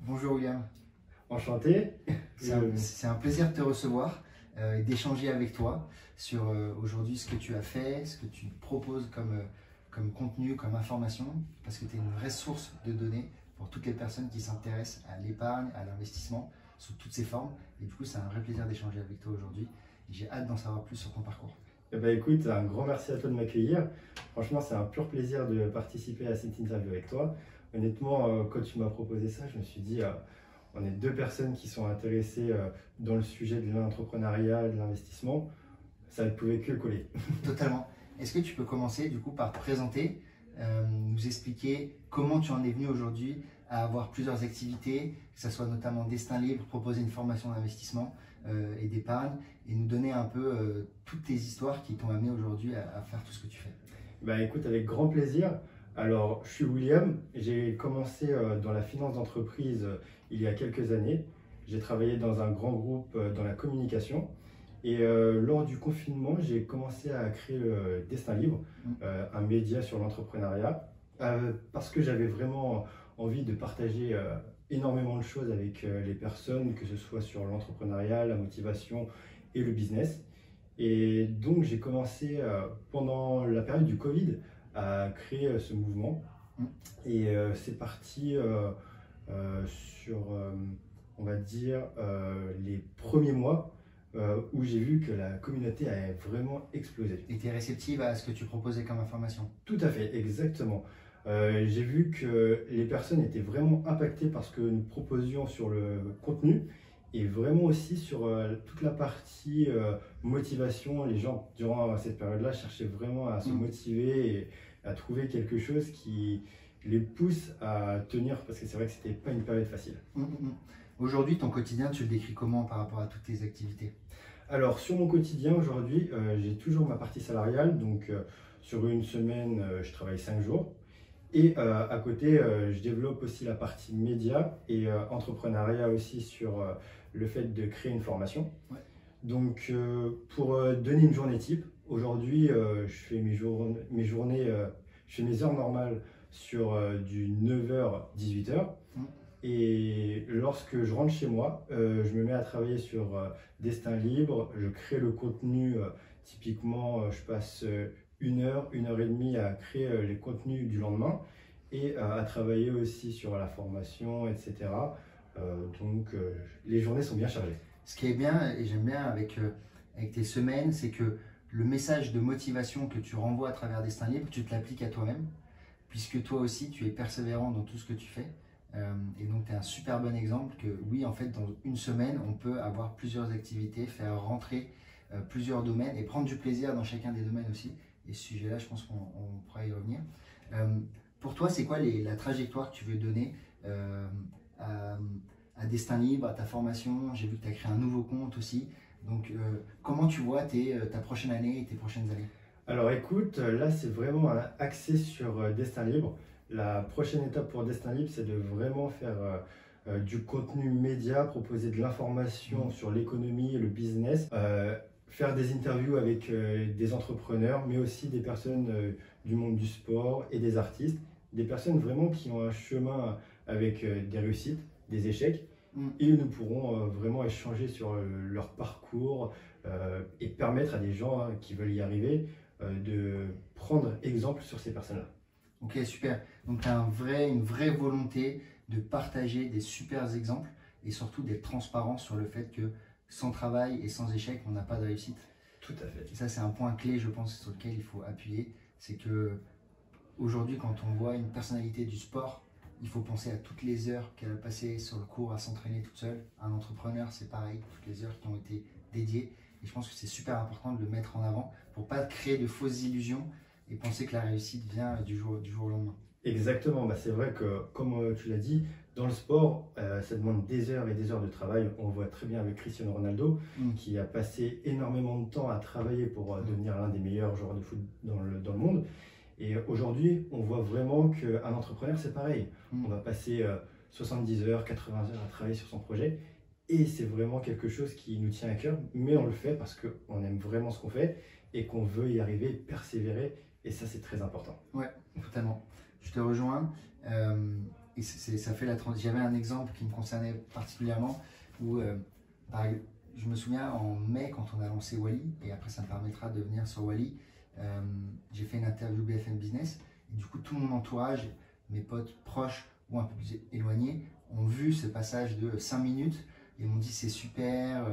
Bonjour William, Enchanté. c'est un plaisir de te recevoir et d'échanger avec toi sur aujourd'hui ce que tu as fait, ce que tu proposes comme contenu, comme information, parce que tu es une vraie source de données pour toutes les personnes qui s'intéressent à l'épargne, à l'investissement, sous toutes ses formes. Et du coup, c'est un vrai plaisir d'échanger avec toi aujourd'hui. J'ai hâte d'en savoir plus sur ton parcours. Eh ben, écoute, un grand merci à toi de m'accueillir. Franchement, c'est un pur plaisir de participer à cette interview avec toi. Honnêtement, quand tu m'as proposé ça, je me suis dit, on est deux personnes qui sont intéressées dans le sujet de l'entrepreneuriat, de l'investissement. Ça ne pouvait que coller. Totalement. Est-ce que tu peux commencer du coup par te présenter, nous expliquer comment tu en es venu aujourd'hui à avoir plusieurs activités, que ce soit notamment Destin Libre, proposer une formation d'investissement et d'épargne, et nous donner un peu toutes tes histoires qui t'ont amené aujourd'hui à faire tout ce que tu fais. Ben, écoute, avec grand plaisir. Alors, je suis William. J'ai commencé dans la finance d'entreprise il y a quelques années. J'ai travaillé dans un grand groupe dans la communication. Et lors du confinement, j'ai commencé à créer Destin Libre, un média sur l'entrepreneuriat, parce que j'avais vraiment envie de partager énormément de choses avec les personnes, que ce soit sur l'entrepreneuriat, la motivation et le business. Et donc j'ai commencé pendant la période du Covid à créer ce mouvement. Et c'est parti sur, on va dire, les premiers mois où j'ai vu que la communauté avait vraiment explosé. Et tu es réceptive à ce que tu proposais comme information? Tout à fait, exactement. J'ai vu que les personnes étaient vraiment impactées par ce que nous proposions sur le contenu et vraiment aussi sur toute la partie motivation. Les gens, durant cette période-là, cherchaient vraiment à se motiver et à trouver quelque chose qui les pousse à tenir, parce que c'est vrai que c'était pas une période facile. Aujourd'hui, ton quotidien, tu le décris comment par rapport à toutes tes activités? Alors, sur mon quotidien aujourd'hui, j'ai toujours ma partie salariale. Donc, sur une semaine, je travaille 5 jours. Et à côté, je développe aussi la partie média et entrepreneuriat aussi sur le fait de créer une formation. Ouais. Donc, pour donner une journée type, aujourd'hui, je fais mes journées, je fais mes heures normales sur du 9h-18h. Et lorsque je rentre chez moi, je me mets à travailler sur Destin Libre, je crée le contenu, typiquement je passe 1 heure, 1 heure et demie à créer les contenus du lendemain et à travailler aussi sur la formation, etc. Donc les journées sont bien chargées. Ce qui est bien, et j'aime bien avec tes semaines, c'est que le message de motivation que tu renvoies à travers Destin Libre, tu te l'appliques à toi-même, puisque toi aussi tu es persévérant dans tout ce que tu fais. Et donc, tu es un super bon exemple que oui, en fait, dans une semaine, on peut avoir plusieurs activités, faire rentrer plusieurs domaines et prendre du plaisir dans chacun des domaines aussi. Et ce sujet-là, je pense qu'on pourra y revenir. Pour toi, c'est quoi la trajectoire que tu veux donner à Destin Libre, à ta formation? J'ai vu que tu as créé un nouveau compte aussi. Donc, comment tu vois ta prochaine année et tes prochaines années? Alors écoute, là c'est vraiment axé sur Destin Libre. La prochaine étape pour Destin Libre, c'est de vraiment faire du contenu média, proposer de l'information sur l'économie et le business, faire des interviews avec des entrepreneurs, mais aussi des personnes du monde du sport et des artistes, des personnes vraiment qui ont un chemin avec des réussites, des échecs, et nous pourrons vraiment échanger sur leur parcours et permettre à des gens qui veulent y arriver de prendre exemple sur ces personnes-là. Ok, super. Donc, tu as une vraie volonté de partager des super exemples et surtout d'être transparent sur le fait que sans travail et sans échec, on n'a pas de réussite. Tout à fait. Et ça, c'est un point clé, je pense, sur lequel il faut appuyer. C'est que aujourd'hui, quand on voit une personnalité du sport, il faut penser à toutes les heures qu'elle a passées sur le cours à s'entraîner toute seule. Un entrepreneur, c'est pareil, toutes les heures qui ont été dédiées. Et je pense que c'est super important de le mettre en avant pour ne pas créer de fausses illusions et penser que la réussite vient du jour au lendemain. Exactement, c'est vrai que comme tu l'as dit, dans le sport, ça demande des heures et des heures de travail. On voit très bien avec Cristiano Ronaldo qui a passé énormément de temps à travailler pour devenir l'un des meilleurs joueurs de foot dans le monde. Et aujourd'hui, on voit vraiment qu'un entrepreneur, c'est pareil. On va passer 70 heures, 80 heures à travailler sur son projet. Et c'est vraiment quelque chose qui nous tient à cœur, mais on le fait parce qu'on aime vraiment ce qu'on fait et qu'on veut y arriver, persévérer. Et ça, c'est très important. Ouais, totalement. Je te rejoins. et ça fait la transition. J'avais un exemple qui me concernait particulièrement où, je me souviens en mai quand on a lancé Wally, et après ça me permettra de venir sur Wally, j'ai fait une interview BFM Business, et du coup tout mon entourage, mes potes proches ou un peu plus éloignés, ont vu ce passage de 5 minutes et m'ont dit c'est super,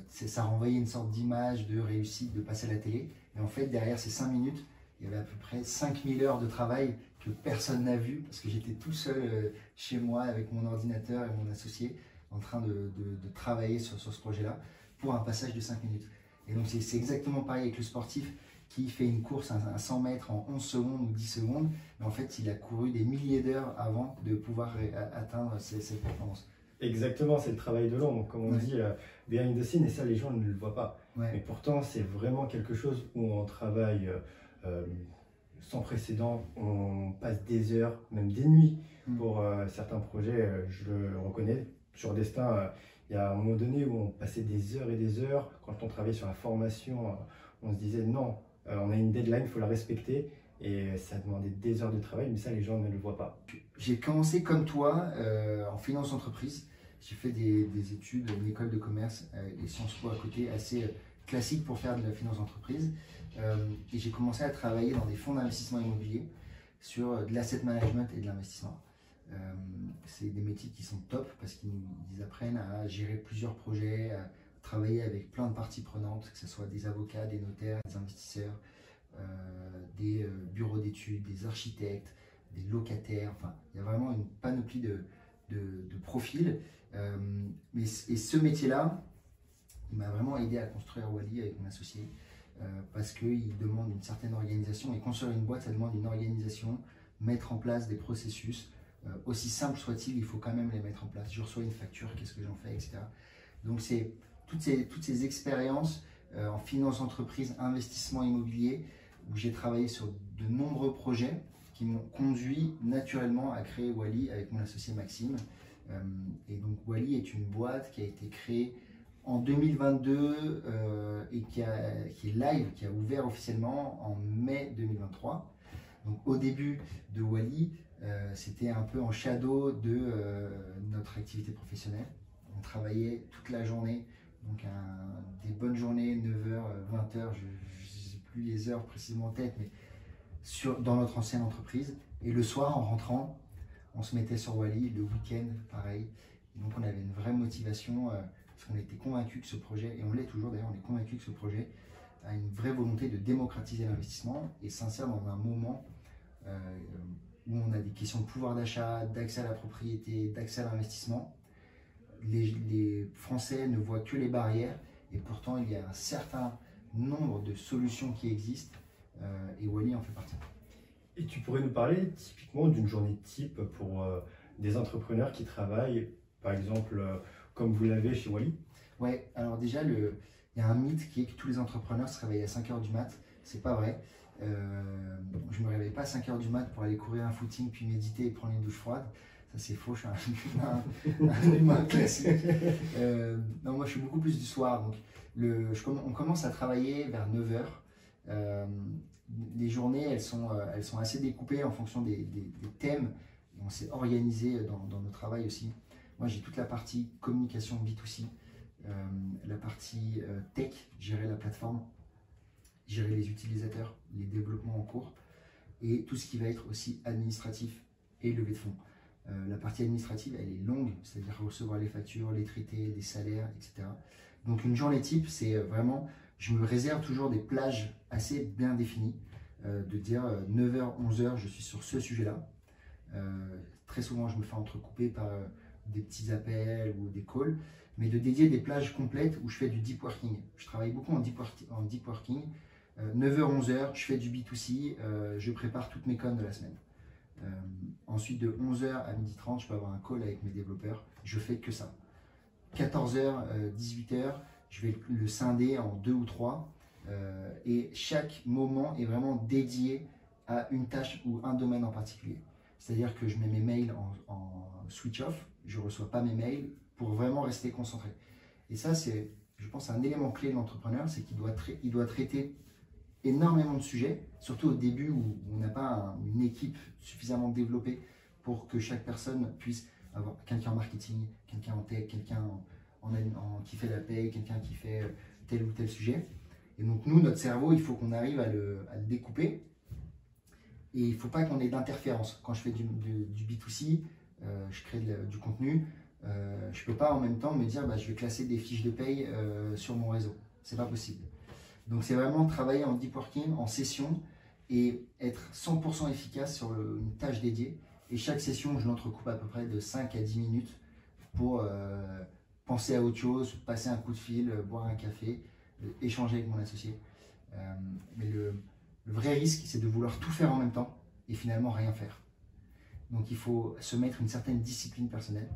ça renvoyait une sorte d'image de réussite, de passer à la télé. Et en fait, derrière ces 5 minutes, il y avait à peu près 5000 heures de travail que personne n'a vu parce que j'étais tout seul chez moi avec mon ordinateur et mon associé en train de travailler sur ce projet-là pour un passage de 5 minutes. Et donc, c'est exactement pareil avec le sportif qui fait une course à 100 mètres en 11 secondes ou 10 secondes, mais en fait, il a couru des milliers d'heures avant de pouvoir atteindre cette performance. Exactement, c'est le travail de l'ombre, comme on dit, behind the scene, et ça, les gens ne le voient pas. Ouais. Mais pourtant, c'est vraiment quelque chose où on travaille sans précédent, on passe des heures, même des nuits pour certains projets, je le reconnais. Sur Destin, il y a un moment donné où on passait des heures et des heures. Quand on travaillait sur la formation, on se disait non, on a une deadline, il faut la respecter. Et ça demandait des heures de travail, mais ça, les gens ne le voient pas. J'ai commencé comme toi en finance entreprise. J'ai fait des études, une école de commerce et Sciences Po à côté, assez classique pour faire de la finance entreprise. Et j'ai commencé à travailler dans des fonds d'investissement immobilier sur de l'asset management et de l'investissement. C'est des métiers qui sont top parce qu'ils apprennent à gérer plusieurs projets, à travailler avec plein de parties prenantes, que ce soit des avocats, des notaires, des investisseurs, des bureaux d'études, des architectes, des locataires. Enfin, il y a vraiment une panoplie de profils. Et ce métier-là, il m'a vraiment aidé à construire Wally avec mon associé parce qu'il demande une certaine organisation. Et construire une boîte, ça demande une organisation, mettre en place des processus. Aussi simple soit-il, il faut quand même les mettre en place. Je reçois une facture, qu'est-ce que j'en fais, etc. Donc, c'est toutes ces expériences en finance entreprise, investissement immobilier, où j'ai travaillé sur de nombreux projets qui m'ont conduit naturellement à créer Wally avec mon associé Maxime. Et donc Wally est une boîte qui a été créée en 2022 et qui est live, qui a ouvert officiellement en mai 2023. Donc au début de Wally, c'était un peu en shadow de notre activité professionnelle. On travaillait toute la journée, donc des bonnes journées, 9h, 20h, je ne sais plus les heures précisément en tête, mais dans notre ancienne entreprise. Et le soir, en rentrant, on se mettait sur Wally, le week-end, pareil. Et donc on avait une vraie motivation, parce qu'on était convaincus que ce projet, et on l'est toujours d'ailleurs, on est convaincus que ce projet a une vraie volonté de démocratiser l'investissement et s'insère dans un moment où on a des questions de pouvoir d'achat, d'accès à la propriété, d'accès à l'investissement. Les Français ne voient que les barrières et pourtant il y a un certain nombre de solutions qui existent et Wally en fait partie. Et tu pourrais nous parler typiquement d'une journée type pour des entrepreneurs qui travaillent, par exemple, comme vous l'avez chez Wally? Ouais, alors déjà, il y a un mythe qui est que tous les entrepreneurs se réveillent à 5h du mat. C'est pas vrai. Je me réveille pas à 5h du mat pour aller courir un footing, puis méditer et prendre une douche froide. Ça, c'est faux, je suis un humain classique. Non, moi, je suis beaucoup plus du soir. Donc, on commence à travailler vers 9h. Les journées, elles sont assez découpées en fonction des thèmes. Et on s'est organisé dans nos travail aussi. Moi, j'ai toute la partie communication B2C, la partie tech, gérer la plateforme, gérer les utilisateurs, les développements en cours, et tout ce qui va être aussi administratif et levée de fonds. La partie administrative, elle est longue, c'est-à-dire recevoir les factures, les traiter, les salaires, etc. Donc une journée type, c'est vraiment, je me réserve toujours des plages assez bien définies, de dire 9h, 11h, je suis sur ce sujet-là. Très souvent, je me fais entrecouper par des petits appels ou des calls, mais de dédier des plages complètes où je fais du deep working. Je travaille beaucoup en deep working. 9h, 11h, je fais du B2C, je prépare toutes mes connes de la semaine. Ensuite, de 11h à 12h30, je peux avoir un call avec mes développeurs. Je fais que ça. 14h, 18h, je vais le scinder en 2 ou 3. Et chaque moment est vraiment dédié à une tâche ou un domaine en particulier. C'est-à-dire que je mets mes mails en switch off, je ne reçois pas mes mails pour vraiment rester concentré. Et ça, c'est, je pense, un élément clé de l'entrepreneur, c'est qu'il doit traiter énormément de sujets, surtout au début où on n'a pas une équipe suffisamment développée pour que chaque personne puisse avoir quelqu'un en marketing, quelqu'un en tech, quelqu'un qui fait la paye, quelqu'un qui fait tel ou tel sujet. Et donc nous, notre cerveau, il faut qu'on arrive à le découper. Et il ne faut pas qu'on ait d'interférence. Quand je fais du B2C, je crée du contenu, je ne peux pas en même temps me dire je vais classer des fiches de paye sur mon réseau. Ce n'est pas possible. Donc c'est vraiment travailler en deep working, en session et être 100% efficace sur une tâche dédiée. Et chaque session, je l'entrecoupe à peu près de 5 à 10 minutes pour penser à autre chose, passer un coup de fil, boire un café, échanger avec mon associé. Mais le vrai risque, c'est de vouloir tout faire en même temps et finalement rien faire. Donc il faut se mettre une certaine discipline personnelle.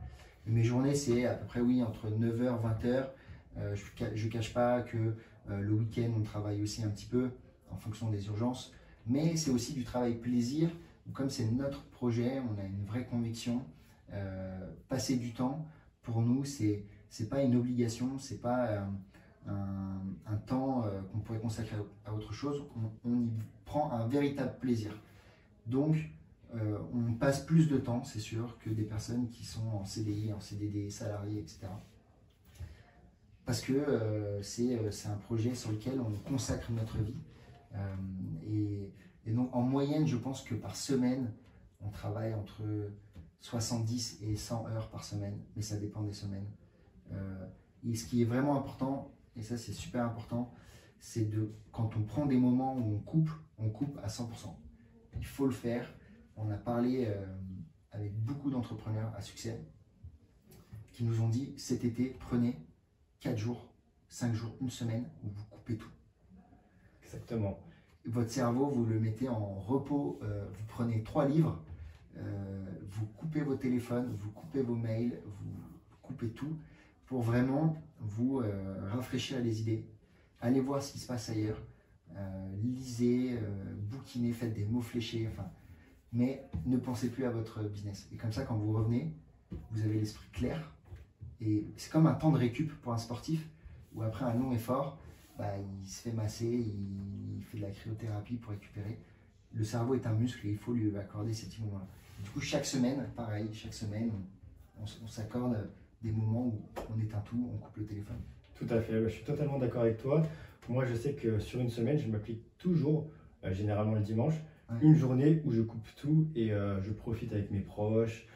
Et mes journées, c'est à peu près entre 9h et 20h. Je ne cache pas que le week-end, on travaille aussi un petit peu en fonction des urgences. Mais c'est aussi du travail plaisir. Comme c'est notre projet, on a une vraie conviction. Passer du temps, pour nous, c'est pas une obligation, c'est pas un temps qu'on pourrait consacrer à autre chose. On y prend un véritable plaisir. Donc, on passe plus de temps, c'est sûr, que des personnes qui sont en CDI, en CDD, salariés, etc. Parce que c'est un projet sur lequel on consacre notre vie. Et donc, en moyenne, je pense que par semaine, on travaille entre 70 et 100 heures par semaine, mais ça dépend des semaines. Et ce qui est vraiment important, et ça c'est super important, c'est quand on prend des moments où on coupe à 100%. Il faut le faire. On a parlé avec beaucoup d'entrepreneurs à succès qui nous ont dit cet été, prenez 4 jours, 5 jours, une semaine où vous coupez tout. Exactement. Votre cerveau, vous le mettez en repos, vous prenez 3 livres, vous coupez vos téléphones, vous coupez vos mails, vous coupez tout pour vraiment vous rafraîchir les idées. Allez voir ce qui se passe ailleurs, lisez, bouquinez, faites des mots fléchés, mais ne pensez plus à votre business. Et comme ça, quand vous revenez, vous avez l'esprit clair. Et c'est comme un temps de récup pour un sportif, où après un long effort, il se fait masser, il fait de la cryothérapie pour récupérer. Le cerveau est un muscle et il faut lui accorder ces petits moments-là. Du coup, chaque semaine, pareil, chaque semaine, on s'accorde des moments où on éteint tout, on coupe le téléphone. Tout à fait, je suis totalement d'accord avec toi. Moi, je sais que sur une semaine, je m'applique toujours, généralement le dimanche, une journée où je coupe tout et je profite avec mes proches,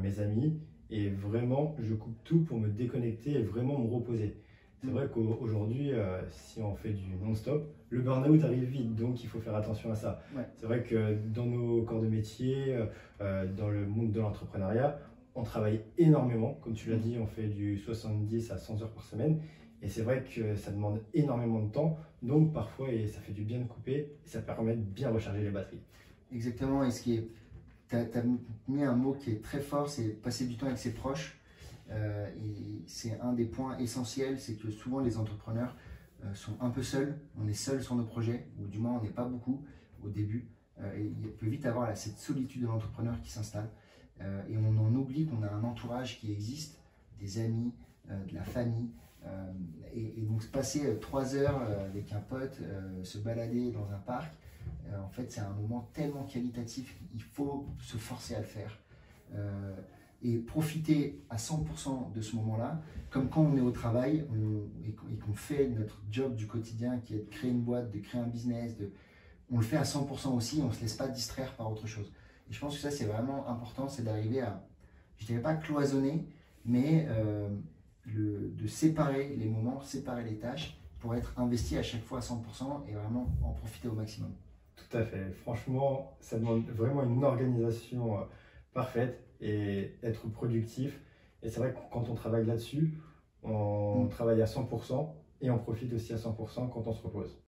mes amis. Et vraiment, je coupe tout pour me déconnecter et vraiment me reposer. C'est vrai qu'aujourd'hui, si on fait du non-stop, le burn-out arrive vite, donc il faut faire attention à ça. Ouais. C'est vrai que dans nos corps de métier, dans le monde de l'entrepreneuriat, on travaille énormément. Comme tu l'as dit, on fait du 70 à 100 heures par semaine. Et c'est vrai que ça demande énormément de temps. Donc parfois, ça fait du bien de couper et ça permet de bien recharger les batteries. Exactement. Et tu as mis un mot qui est très fort, c'est passer du temps avec ses proches. Et c'est un des points essentiels, c'est que souvent les entrepreneurs sont un peu seuls, on est seuls sur nos projets, ou du moins on n'est pas beaucoup au début, et il peut vite avoir cette solitude de l'entrepreneur qui s'installe, et on en oublie qu'on a un entourage qui existe, des amis, de la famille, et donc passer 3 heures avec un pote, se balader dans un parc, en fait c'est un moment tellement qualitatif, il faut se forcer à le faire. Et profiter à 100% de ce moment-là, comme quand on est au travail et qu'on fait notre job du quotidien qui est de créer une boîte, de créer un business, on le fait à 100% aussi, on ne se laisse pas distraire par autre chose. Et je pense que ça c'est vraiment important, c'est d'arriver à, je ne dirais pas cloisonner, mais de séparer les moments, séparer les tâches pour être investi à chaque fois à 100% et vraiment en profiter au maximum. Tout à fait, franchement ça demande vraiment une organisation parfaite et être productif. Et c'est vrai que quand on travaille là-dessus, on travaille à 100% et on profite aussi à 100% quand on se repose.